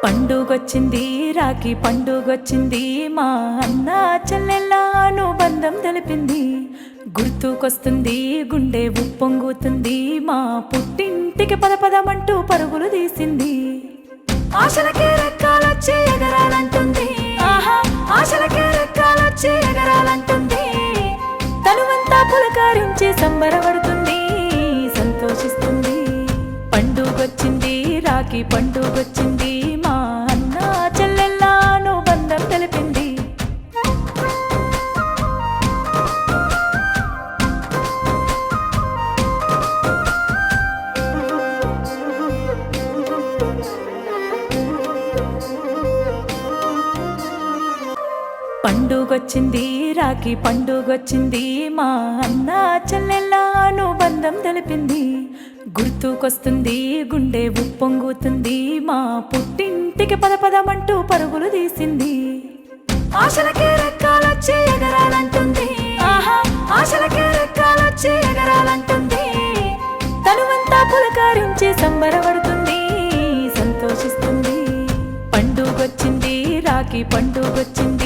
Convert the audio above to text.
పండుగొచ్చింది రాఖీ పండుగొచ్చింది మా అన్న చెల్లెళ్ళ అనుబంధం తెలిపింది. గుర్తుకొస్తుంది గుండె ఉప్పొంగుతుంది మా పుట్టింటికి పదపదమంటూ పరుగులు తీసింది. ఆశలకే రెక్కాలొచ్చి ఎగరాలంటుంది, ఆశలకే రెక్కాలొచ్చి ఎగరాలంటుంది. తనువంతా పులకారించి సంబరపడుతుంది, సంతోషిస్తుంది. పండుగొచ్చింది రాఖీ పండుగొచ్చింది మా అన్న చెల్లెళ్ళ అనుబంధం తెలిపింది. పండుగొచ్చింది రాఖీ పండుగొచ్చింది మా అన్న చెల్లెళ్ళ అనుబంధం తెలిపింది. గుర్తుకొస్తుంది గుండె ఉప్పొంగుతుంది మా పుట్టింటికి పదపదమంటూ పరుగులు తీసింది. ఆశలకే రెక్కాలొచ్చి ఎగరాలంటుంది, ఆశలకే రెక్కాలొచ్చి ఎగరాలంటుంది. తనువంతా పులకారించి సంబరపడుతుంది, సంతోషిస్తుంది. పండుగొచ్చింది రాఖీ పండుగొచ్చింది